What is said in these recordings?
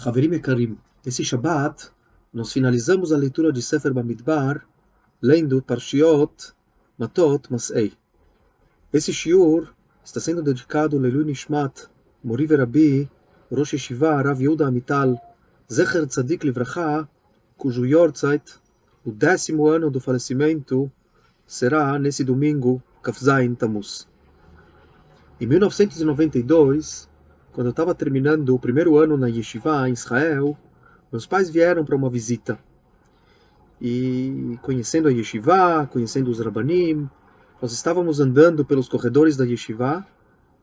Haverim Ekarim, esse Shabbat nós finalizamos a leitura de Sefer Bamidbar lendo Parshiot Matot Mas'ei. Esse shiur está sendo dedicado Leilui Nishmat Mori Verabi Rosh Yeshiva Rav Yehuda Amital Zecher Tzadik Livracha, cujo Yortzeit, o 10º ano do falecimento, será nesse domingo, Kafzain Tammuz. Em 1992, quando eu estava terminando o primeiro ano na Yeshiva, em Israel, meus pais vieram para uma visita. E conhecendo a Yeshiva, conhecendo os Rabbanim, nós estávamos andando pelos corredores da Yeshiva,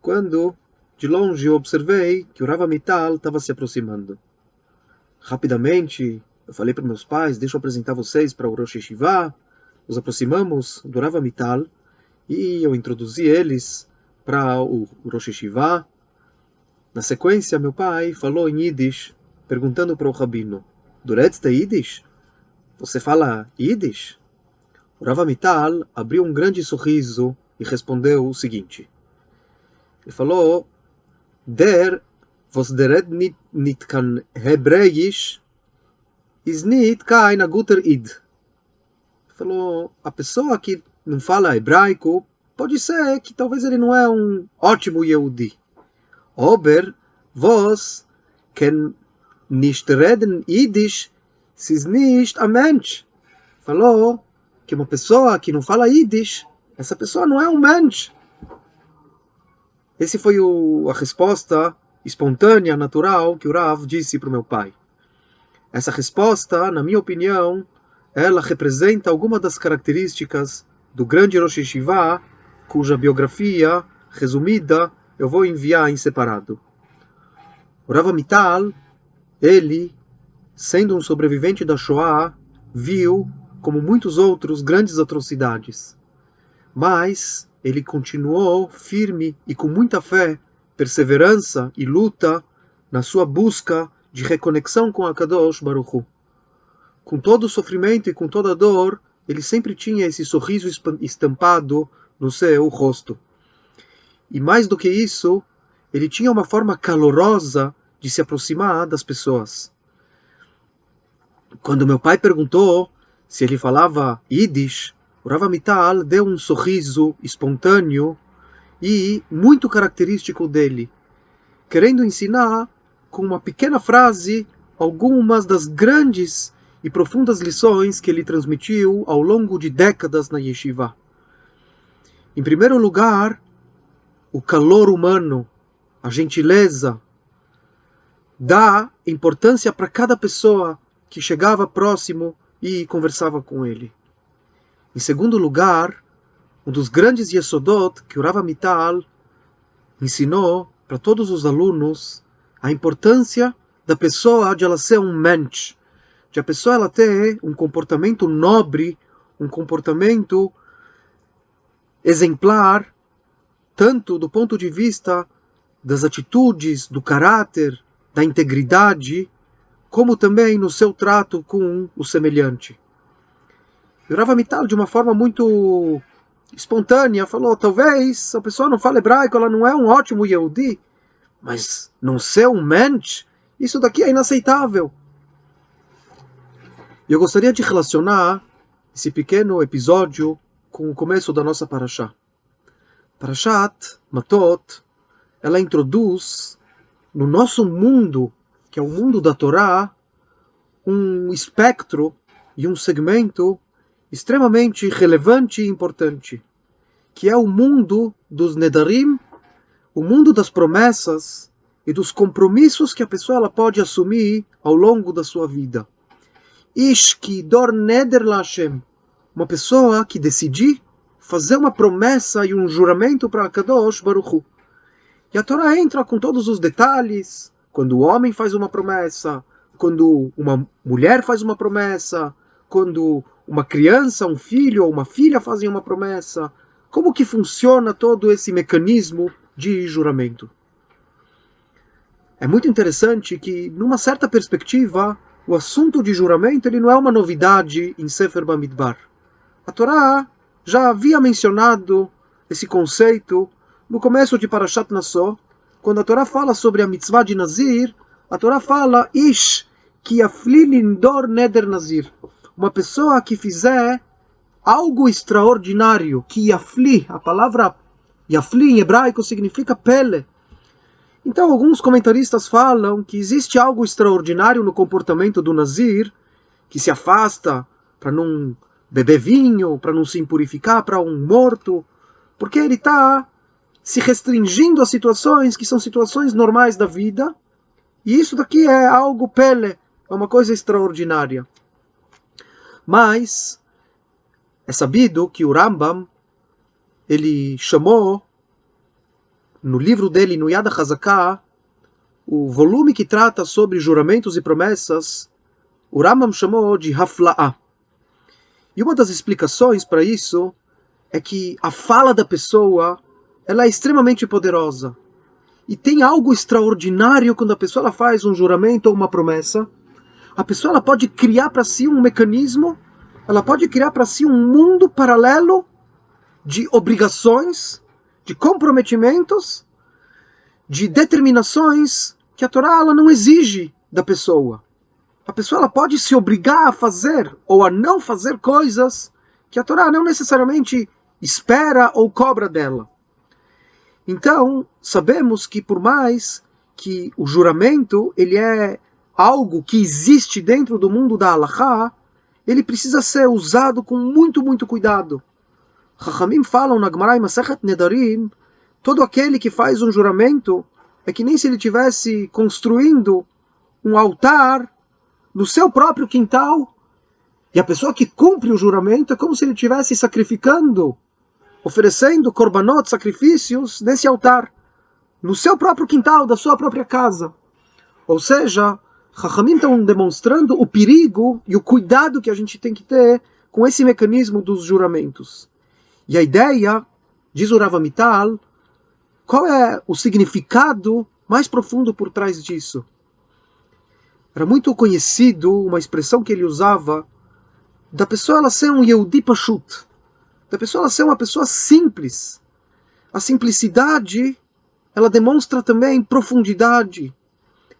quando, de longe, eu observei que o Rav Amital estava se aproximando. Rapidamente, eu falei para meus pais, deixa eu apresentar vocês para o Rosh Yeshiva. Nos aproximamos do Rav Amital e eu introduzi eles para o Rosh Yeshiva. Na sequência, meu pai falou em Yiddish, perguntando para o Rabino: "Duretz de Yiddish? Você fala Yiddish?" O Rav Amital abriu um grande sorriso e respondeu o seguinte. Ele falou: "Was der nit kan Hebräisch, is nit kein guter Id." Ele falou: a pessoa que não fala hebraico, pode ser que talvez ele não é um ótimo Yehudi. Aber was ken nicht reden Yiddish, is nicht a Mensch. Falou que uma pessoa que não fala Yiddish, essa pessoa não é um Mensch. Essa foi a resposta espontânea, natural, que o Rav disse para o meu pai. Essa resposta, na minha opinião, ela representa alguma das características do grande Rosh Yeshiva, cuja biografia resumida eu vou enviar em separado. O Rav Amital, ele, sendo um sobrevivente da Shoah, viu, como muitos outros, grandes atrocidades. Mas ele continuou firme e com muita fé, perseverança e luta na sua busca de reconexão com a Kadosh Baruch Hu. Com todo o sofrimento e com toda a dor, ele sempre tinha esse sorriso estampado no seu rosto. E mais do que isso, ele tinha uma forma calorosa de se aproximar das pessoas. Quando meu pai perguntou se ele falava Yiddish, o Rav Amital deu um sorriso espontâneo e muito característico dele, querendo ensinar com uma pequena frase algumas das grandes e profundas lições que ele transmitiu ao longo de décadas na Yeshiva. Em primeiro lugar, o calor humano, a gentileza, dá importância para cada pessoa que chegava próximo e conversava com ele. Em segundo lugar, um dos grandes yesodot que o Rav Amital ensinou para todos os alunos, a importância da pessoa de ela ser um mensch, de a pessoa ela ter um comportamento nobre, um comportamento exemplar, tanto do ponto de vista das atitudes, do caráter, da integridade, como também no seu trato com o semelhante. E o Rav Amital, de uma forma muito espontânea, falou: talvez a pessoa não fala hebraico, ela não é um ótimo Yehudi, mas não ser um mensch, isso daqui é inaceitável. E eu gostaria de relacionar esse pequeno episódio com o começo da nossa parashá. Parashat Matot, ela introduz no nosso mundo, que é o mundo da Torá, um espectro e um segmento extremamente relevante e importante, que é o mundo dos nedarim, o mundo das promessas e dos compromissos que a pessoa ela pode assumir ao longo da sua vida. Ish ki dor neder la Hashem, uma pessoa que decidir fazer uma promessa e um juramento para Kadosh Baruch Hu. E a Torá entra com todos os detalhes, quando o homem faz uma promessa, quando uma mulher faz uma promessa, quando uma criança, um filho ou uma filha fazem uma promessa, como que funciona todo esse mecanismo de juramento. É muito interessante que, numa certa perspectiva, o assunto de juramento ele não é uma novidade em Sefer Bamidbar. A Torá já havia mencionado esse conceito no começo de Parashat Nassó, quando a Torá fala sobre a mitzvah de Nazir, A Torá fala, Ish ki yafli lindor neder nazir. Uma pessoa que fizer algo extraordinário, que yafli, a palavra yafli em hebraico significa pele. Então alguns comentaristas falam que existe algo extraordinário no comportamento do nazir, que se afasta para não beber vinho, para não se impurificar para um morto, porque ele está se restringindo a situações que são situações normais da vida, e isso daqui é algo pele, é uma coisa extraordinária. Mas é sabido que o Rambam, ele chamou, no livro dele, no Yad HaZaká, o volume que trata sobre juramentos e promessas, o Rambam chamou de Hafla'ah. E uma das explicações para isso é que a fala da pessoa, ela é extremamente poderosa. E tem algo extraordinário quando a pessoa ela faz um juramento ou uma promessa. A pessoa ela pode criar para si um mecanismo, ela pode criar para si um mundo paralelo de obrigações, de comprometimentos, de determinações que a Torá ela não exige da pessoa. A pessoa ela pode se obrigar a fazer ou a não fazer coisas que a Torá não necessariamente espera ou cobra dela. Então, sabemos que por mais que o juramento ele é algo que existe dentro do mundo da Halachá, ele precisa ser usado com muito, muito cuidado. Chachamim falam na Gemara em Masechet Nedarim, todo aquele que faz um juramento é que nem se ele estivesse construindo um altar no seu próprio quintal, e a pessoa que cumpre o juramento é como se ele estivesse sacrificando, oferecendo korbanot, sacrifícios, nesse altar, no seu próprio quintal, da sua própria casa. Ou seja, Chachamim estão demonstrando o perigo e o cuidado que a gente tem que ter com esse mecanismo dos juramentos. E a ideia, diz o Rav Amital, qual é o significado mais profundo por trás disso? Era muito conhecido uma expressão que ele usava da pessoa ela ser um Yehudi Pashut, da pessoa ela ser uma pessoa simples. A simplicidade ela demonstra também profundidade,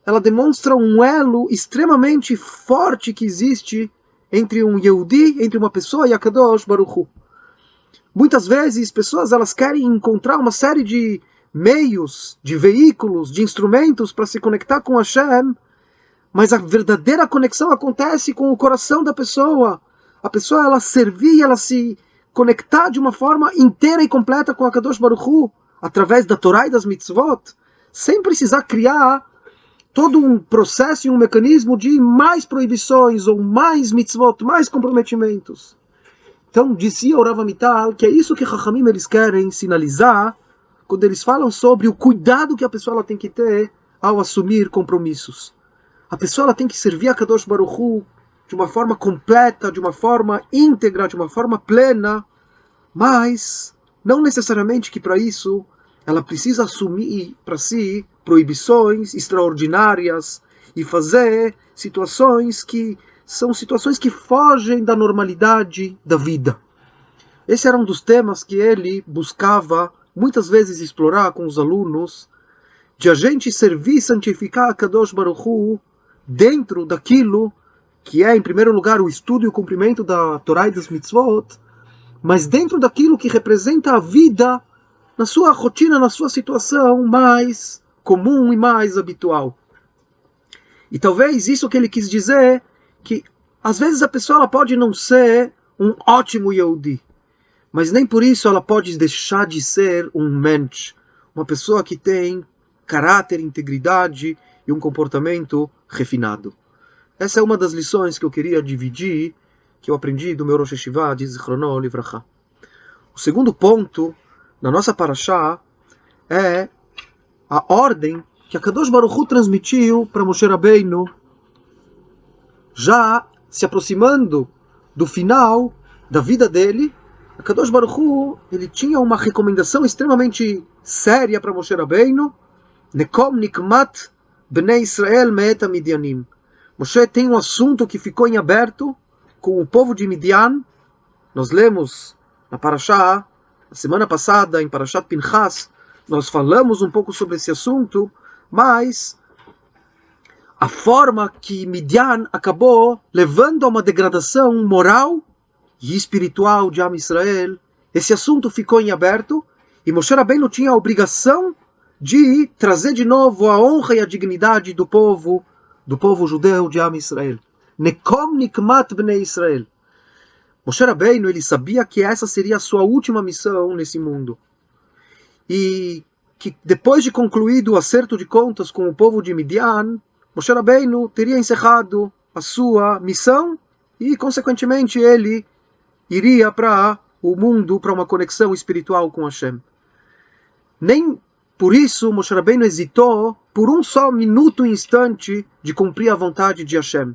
ela demonstra um elo extremamente forte que existe entre um Yehudi, entre uma pessoa e a Kadosh Baruch Hu. Muitas vezes pessoas elas querem encontrar uma série de meios, de veículos, de instrumentos para se conectar com Hashem, mas a verdadeira conexão acontece com o coração da pessoa. A pessoa ela servir, ela se conectar de uma forma inteira e completa com a Kadosh Baruch Hu, através da Torá e das mitzvot, sem precisar criar todo um processo e um mecanismo de mais proibições, ou mais mitzvot, mais comprometimentos. Então, dizia o Rav Amital que é isso que Chachamim eles querem sinalizar quando eles falam sobre o cuidado que a pessoa ela tem que ter ao assumir compromissos. A pessoa ela tem que servir a Kadosh Baruch Hu de uma forma completa, de uma forma íntegra, de uma forma plena, mas não necessariamente que para isso ela precisa assumir para si proibições extraordinárias e fazer situações que são situações que fogem da normalidade da vida. Esse era um dos temas que ele buscava muitas vezes explorar com os alunos, de a gente servir e santificar a Kadosh Baruch Hu dentro daquilo que é, em primeiro lugar, o estudo e o cumprimento da Torá e das mitzvot, mas dentro daquilo que representa a vida na sua rotina, na sua situação mais comum e mais habitual. E talvez isso que ele quis dizer, que às vezes a pessoa ela pode não ser um ótimo Yehudi, mas nem por isso ela pode deixar de ser um mensch, uma pessoa que tem caráter, integridade e um comportamento refinado. Essa é uma das lições que eu queria dividir, que eu aprendi do meu Rosh Hashivá, de Zichrono Livracha. O segundo ponto na nossa parashá é a ordem que a Kadosh Baruch Hu transmitiu para Moshe Rabbeinu, já se aproximando do final da vida dele. A Kadosh Baruch Hu, ele tinha uma recomendação extremamente séria para Moshe Rabbeinu: Nekom nikmat bnei Israel me'et Midyanim. Moshe tem um assunto que ficou em aberto com o povo de Midian. Nós lemos na Parashá, na semana passada, em Parashat Pinchas, nós falamos um pouco sobre esse assunto, mas a forma que Midian acabou levando a uma degradação moral e espiritual de Am Israel, esse assunto ficou em aberto, e Moshe Rabbeinu tinha a obrigação de trazer de novo a honra e a dignidade do povo judeu de Am Israel. Nekom nikmat bnei Israel. Moshe Rabbeinu, ele sabia que essa seria a sua última missão nesse mundo. E que depois de concluído o acerto de contas com o povo de Midian, Moshe Rabbeinu teria encerrado a sua missão e, consequentemente, ele iria para o mundo, para uma conexão espiritual com Hashem. Nem por isso Moshe Rabbeinu hesitou por um só minuto e instante de cumprir a vontade de Hashem.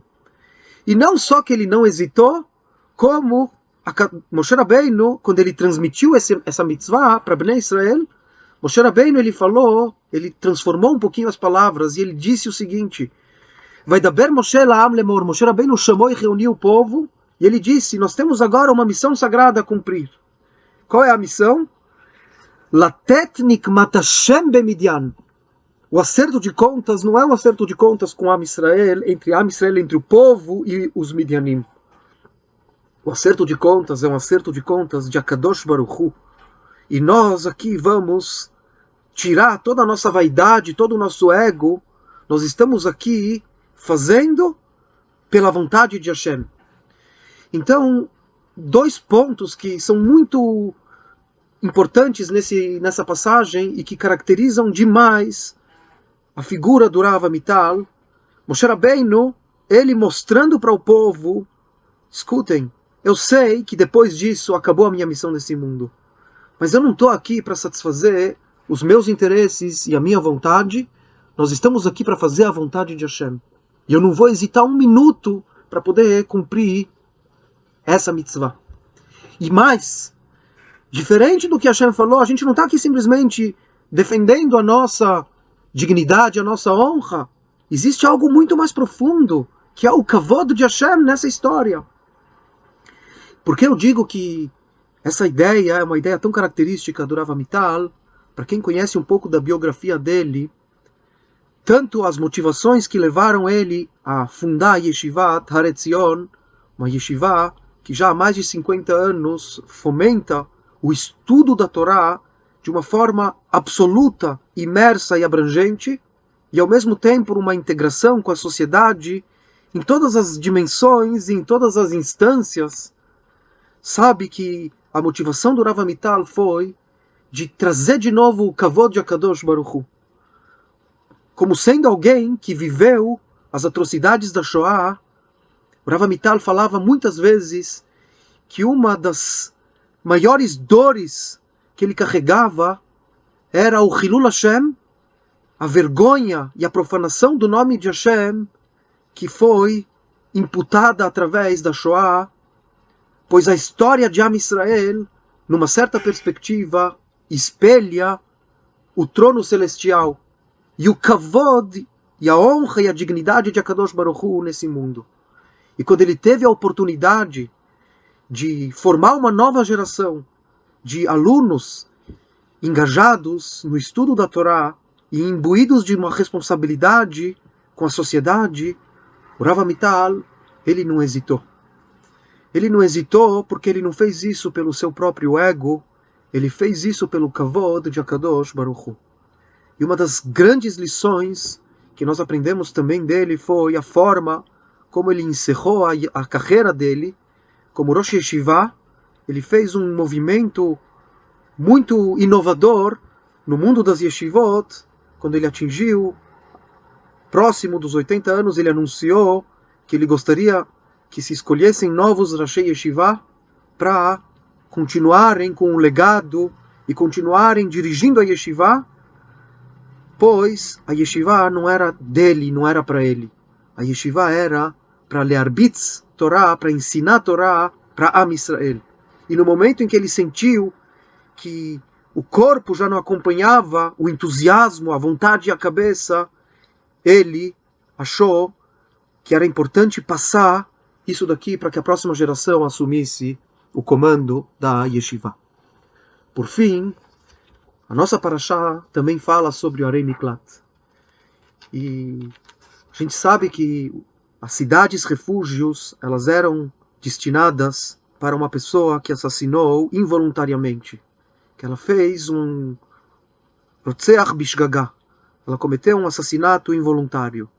E não só que ele não hesitou, como Moshe Rabbeinu, quando ele transmitiu essa mitzvah para Bnei Israel, Moshe Rabbeinu, ele transformou um pouquinho as palavras e ele disse o seguinte: Vaidaber Moshe la'am lemor. Moshe Rabbeinu chamou e reuniu o povo e ele disse: nós temos agora uma missão sagrada a cumprir. Qual é a missão? Latet nikmat Hashem bemidian. O acerto de contas não é um acerto de contas com Am Israel, entre o povo e os Midianim. O acerto de contas é um acerto de contas de Akadosh Baruch Hu. E nós aqui vamos tirar toda a nossa vaidade, todo o nosso ego. Nós estamos aqui fazendo pela vontade de Hashem. Então, dois pontos que são muito importantes nessa passagem e que caracterizam demais a figura do Rav Amital. Moshe Rabbeinu, ele mostrando para o povo: escutem, eu sei que depois disso acabou a minha missão nesse mundo, mas eu não estou aqui para satisfazer os meus interesses e a minha vontade. Nós estamos aqui para fazer a vontade de Hashem. E eu não vou hesitar um minuto para poder cumprir essa mitzvah. E mais, diferente do que Hashem falou, a gente não está aqui simplesmente defendendo a nossa dignidade, a nossa honra. Existe algo muito mais profundo, que é o kavod de Hashem nessa história. Porque eu digo que essa ideia é uma ideia tão característica do Rav Amital. Para quem conhece um pouco da biografia dele, tanto as motivações que levaram ele a fundar a Yeshivat Har Etzion, uma yeshiva que já há mais de 50 anos fomenta o estudo da Torá de uma forma absoluta, imersa e abrangente, e ao mesmo tempo uma integração com a sociedade em todas as dimensões, em todas as instâncias. Sabe que a motivação do Rav Amital foi de trazer de novo o kavod de Akadosh Baruch Hu. Como sendo alguém que viveu as atrocidades da Shoah, o Rav Amital falava muitas vezes que uma das maiores dores que ele carregava era o Hilul Hashem, a vergonha e a profanação do nome de Hashem, que foi imputada através da Shoah, pois a história de Am Israel, numa certa perspectiva, espelha o trono celestial e o kavod e a honra e a dignidade de Akadosh Baruch Hu nesse mundo. E quando ele teve a oportunidade de formar uma nova geração de alunos engajados no estudo da Torá e imbuídos de uma responsabilidade com a sociedade, o Rav Amital, ele não hesitou. Ele não hesitou porque ele não fez isso pelo seu próprio ego, ele fez isso pelo kavod de Akadosh Baruch Hu. E uma das grandes lições que nós aprendemos também dele foi a forma como ele encerrou a carreira dele como Rosh Yeshiva. Ele fez um movimento muito inovador no mundo das yeshivot. Quando ele atingiu próximo dos 80 anos, ele anunciou que ele gostaria que se escolhessem novos Rosh Yeshiva para continuarem com o legado e continuarem dirigindo a yeshiva, pois a yeshiva não era dele, não era para ele. A yeshiva era para learbitz Torá, para ensinar Torá para Am Israel. E no momento em que ele sentiu que o corpo já não acompanhava o entusiasmo, a vontade e a cabeça, ele achou que era importante passar isso daqui para que a próxima geração assumisse o comando da yeshiva. Por fim, a nossa parashá também fala sobre o Arei Miklat. E A gente sabe que as cidades refúgios, elas eram destinadas para uma pessoa que assassinou involuntariamente, que ela fez um Rotzeach Bishgagá, ela cometeu um assassinato involuntário.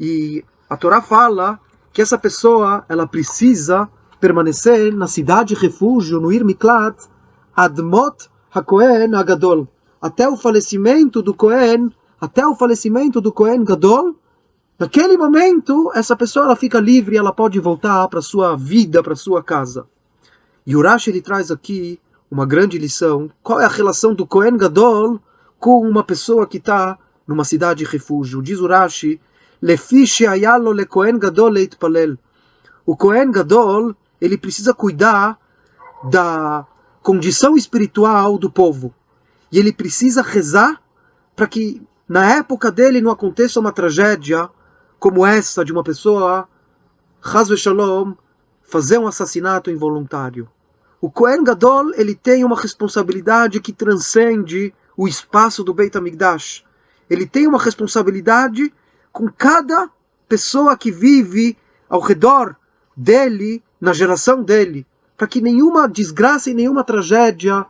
E a Torá fala que essa pessoa, ela precisa permanecer na cidade refúgio, no Ir Miklat, Admot HaKohen Agadol, até o falecimento do Kohen, Gadol. Naquele momento, essa pessoa ela fica livre, ela pode voltar para sua vida, para sua casa. E o Rashi ele traz aqui uma grande lição. Qual é a relação do Kohen Gadol com uma pessoa que está numa cidade refúgio? Diz o Rashi, Lefi she'ayalo le Kohen Gadol leitpalel. O Kohen Gadol ele precisa cuidar da condição espiritual do povo. E ele precisa rezar para que na época dele não aconteça uma tragédia como essa de uma pessoa, Chas v'Shalom, fazer um assassinato involuntário. O Kohen Gadol ele tem uma responsabilidade que transcende o espaço do Beit HaMikdash. Ele tem uma responsabilidade com cada pessoa que vive ao redor dele, na geração dele, para que nenhuma desgraça e nenhuma tragédia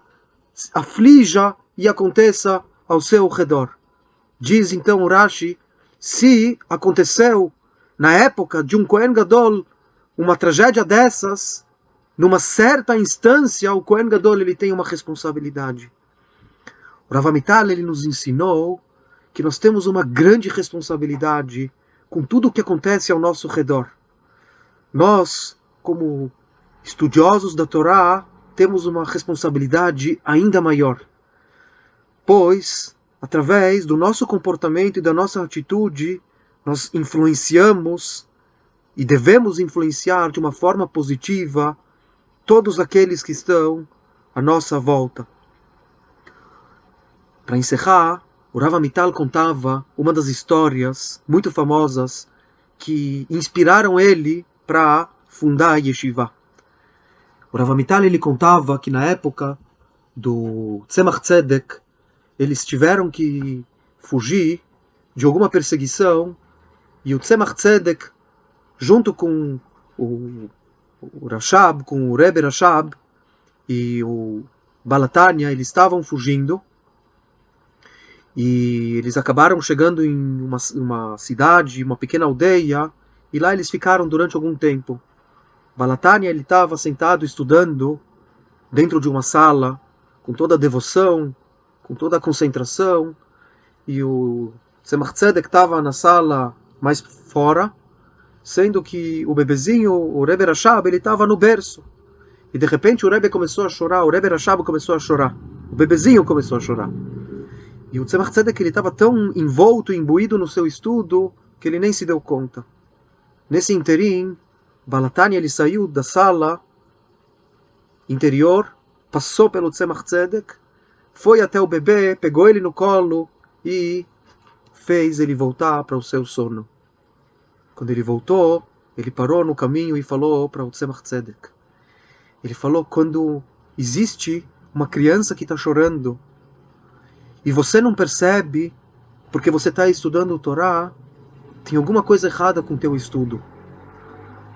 aflija e aconteça ao seu redor. Diz então o Rashi, se aconteceu na época de um Kohen Gadol uma tragédia dessas, numa certa instância o Kohen Gadol ele tem uma responsabilidade. O Rav Amital ele nos ensinou que nós temos uma grande responsabilidade com tudo o que acontece ao nosso redor. Nós, como estudiosos da Torá, temos uma responsabilidade ainda maior, pois através do nosso comportamento e da nossa atitude, nós influenciamos e devemos influenciar de uma forma positiva todos aqueles que estão à nossa volta. Para encerrar, o Rav Amital contava uma das histórias muito famosas que inspiraram ele para fundar a Yeshiva. O Rav Amital ele contava que na época do Tzemach Tzedek, eles tiveram que fugir de alguma perseguição e o Tzemach Tzedek, junto com o Rashab, com o Rebbe Rashab e o Balatanya, eles estavam fugindo e eles acabaram chegando em uma cidade, uma pequena aldeia, e lá eles ficaram durante algum tempo. Balatanya ele estava sentado estudando dentro de uma sala com toda a devoção, com toda a concentração, e o Tzemach Tzedek estava na sala mais fora, sendo que o bebezinho, o Rebbe Rashab, ele estava no berço. E de repente o Rebbe começou a chorar, o Rebbe Rashab começou a chorar, o bebezinho começou a chorar. E o Tzemach Tzedek ele estava tão envolto, imbuído no seu estudo, que ele nem se deu conta. Nesse interim, Balatanya ele saiu da sala interior, passou pelo Tzemach Tzedek, foi até o bebê, pegou ele no colo e fez ele voltar para o seu sono. Quando ele voltou, ele parou no caminho e falou para o Tzemach Tzedek. Ele falou, quando existe uma criança que está chorando e você não percebe porque você está estudando o Torá, tem alguma coisa errada com o teu estudo.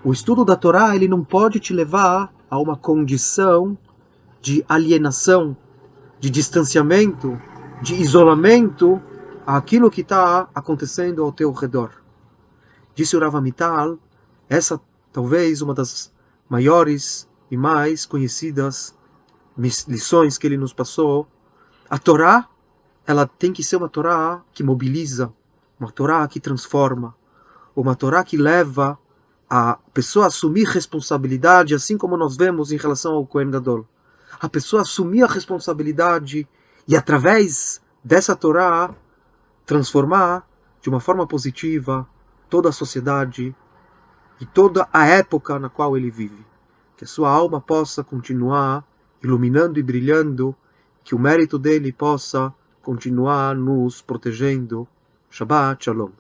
O estudo da Torá ele não pode te levar a uma condição de alienação, de distanciamento, de isolamento àquilo que está acontecendo ao teu redor. Disse o Rav Amital, essa talvez uma das maiores e mais conhecidas lições que ele nos passou. A Torá, ela tem que ser uma Torá que mobiliza, uma Torá que transforma, uma Torá que leva a pessoa a assumir responsabilidade, assim como nós vemos em relação ao Kohen Gadol. A pessoa assumir a responsabilidade e, através dessa Torá, transformar de uma forma positiva toda a sociedade e toda a época na qual ele vive. Que a sua alma possa continuar iluminando e brilhando, que o mérito dele possa continuar nos protegendo. Shabbat Shalom.